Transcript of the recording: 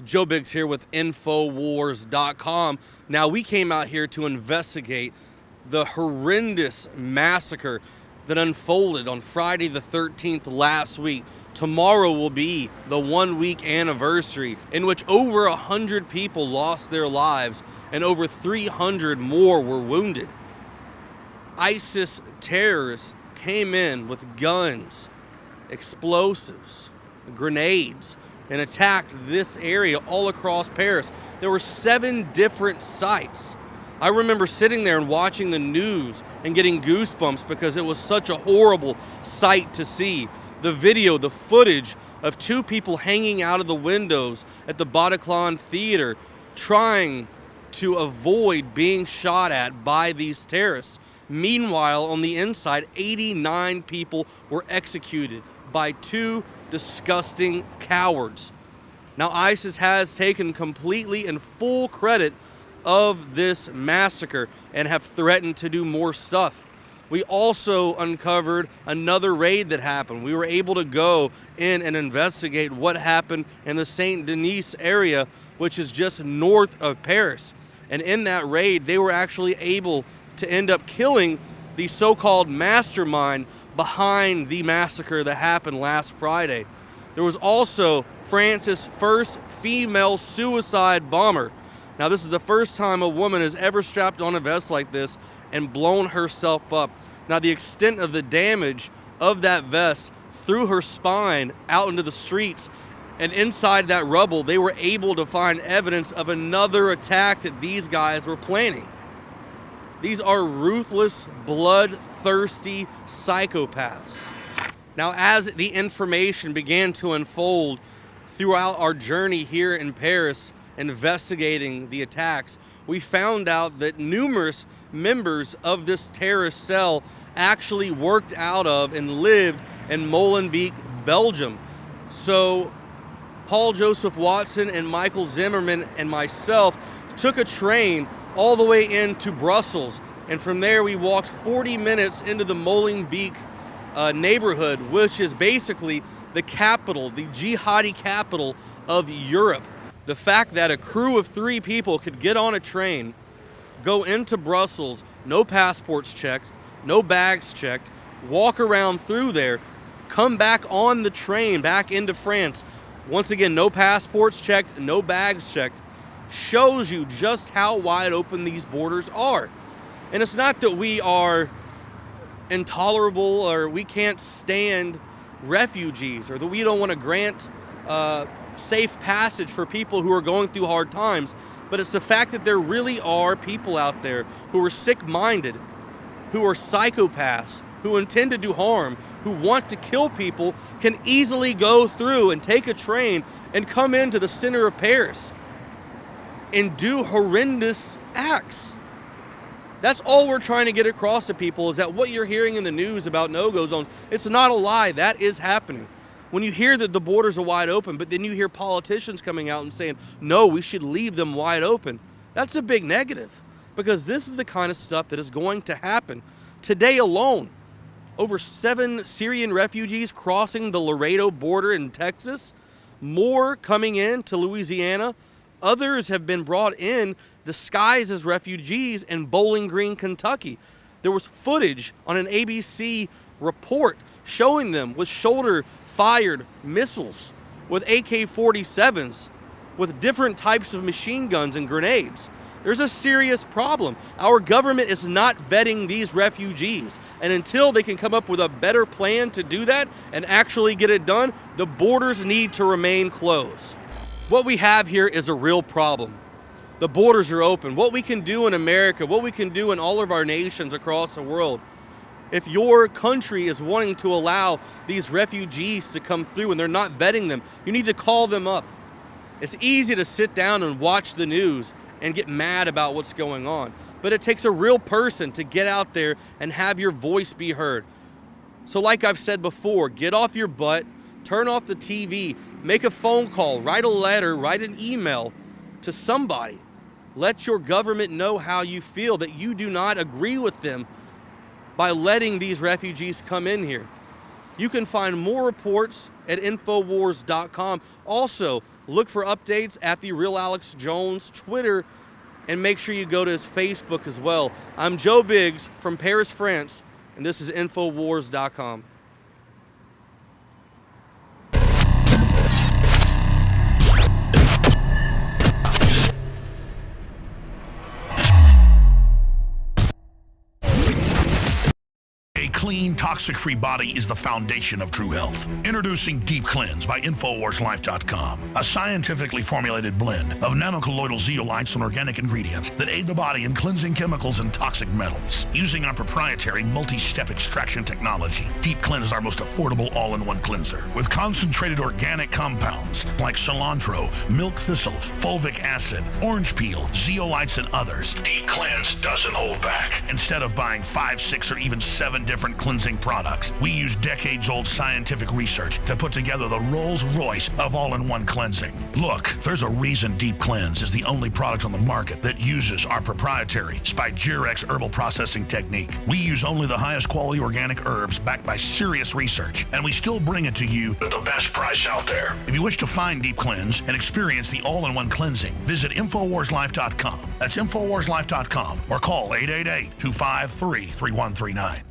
Joe Biggs here with Infowars.com. Now, we came out here to investigate the horrendous massacre that unfolded on Friday the 13th last week. Tomorrow will be the 1 week anniversary in which over 100 people lost their lives and over 300 more were wounded. ISIS terrorists came in with guns, explosives, grenades, and attacked this area all across Paris. There were 7 different sites. I remember sitting there and watching the news and getting goosebumps because it was such a horrible sight to see. The video, the footage of 2 people hanging out of the windows at the Bataclan Theater trying to avoid being shot at by these terrorists. Meanwhile, on the inside, 89 people were executed by 2 disgusting cowards. Now, ISIS has taken completely and full credit of this massacre and have threatened to do more stuff. We also uncovered another raid that happened. We were able to go in and investigate what happened in the Saint Denis area, which is just north of Paris. And in that raid, they were actually able to end up killing the so-called mastermind behind the massacre that happened last Friday. There was also France's first female suicide bomber. Now, this is the first time a woman has ever strapped on a vest like this and blown herself up. Now, the extent of the damage of that vest through her spine out into the streets, and inside that rubble, they were able to find evidence of another attack that these guys were planning. These are ruthless, bloodthirsty psychopaths. Now, as the information began to unfold throughout our journey here in Paris, investigating the attacks, we found out that numerous members of this terrorist cell actually worked out of and lived in Molenbeek, Belgium. So Paul Joseph Watson and Michael Zimmerman and myself took a train all the way into Brussels, and from there we walked 40 minutes into the Molenbeek neighborhood, which is basically the capital, the jihadi capital of Europe. The fact that a crew of 3 people could get on a train, go into Brussels, no passports checked, no bags checked, walk around through there, come back on the train back into France, once again, no passports checked, no bags checked, shows you just how wide open these borders are. And it's not that we are intolerable or we can't stand refugees or that we don't want to grant safe passage for people who are going through hard times, but it's the fact that there really are people out there who are sick-minded, who are psychopaths, who intend to do harm, who want to kill people, can easily go through and take a train and come into the center of Paris and do horrendous acts. That's all we're trying to get across to people, is that what you're hearing in the news about no-go zones, it's not a lie. That is happening. When you hear that the borders are wide open, but then you hear politicians coming out and saying, no, we should leave them wide open, that's a big negative, because this is the kind of stuff that is going to happen. Today alone, over 7 Syrian refugees crossing the Laredo border in Texas, more coming in to Louisiana. Others have been brought in disguised as refugees in Bowling Green, Kentucky. There was footage on an ABC report showing them with shoulder-fired missiles, with AK-47s, with different types of machine guns and grenades. There's a serious problem. Our government is not vetting these refugees. And until they can come up with a better plan to do that and actually get it done, the borders need to remain closed. What we have here is a real problem. The borders are open. What we can do in America, what we can do in all of our nations across the world, if your country is wanting to allow these refugees to come through and they're not vetting them, you need to call them up. It's easy to sit down and watch the news and get mad about what's going on, but it takes a real person to get out there and have your voice be heard. So like I've said before, get off your butt, turn off the TV, make a phone call, write a letter, write an email to somebody. Let your government know how you feel, that you do not agree with them by letting these refugees come in here. You can find more reports at Infowars.com. Also, Look for updates at The Real Alex Jones Twitter, and make sure you go to his Facebook as well. I'm Joe Biggs from Paris, France, and this is Infowars.com. A clean, toxic-free body is the foundation of true health. Introducing Deep Cleanse by InfoWarsLife.com, a scientifically formulated blend of nanocolloidal zeolites and organic ingredients that aid the body in cleansing chemicals and toxic metals. Using our proprietary multi-step extraction technology, Deep Cleanse is our most affordable all-in-one cleanser. With concentrated organic compounds like cilantro, milk thistle, fulvic acid, orange peel, zeolites, and others, Deep Cleanse doesn't hold back. Instead of buying 5, 6, or even 7 different cleansing products, we use decades-old scientific research to put together the Rolls-Royce of all-in-one cleansing. Look, there's a reason Deep Cleanse is the only product on the market that uses our proprietary Spigyrex herbal processing technique. We use only the highest quality organic herbs backed by serious research, and we still bring it to you at the best price out there. If you wish to find Deep Cleanse and experience the all-in-one cleansing, visit InfoWarsLife.com. That's InfoWarsLife.com, or call 888-253-3139.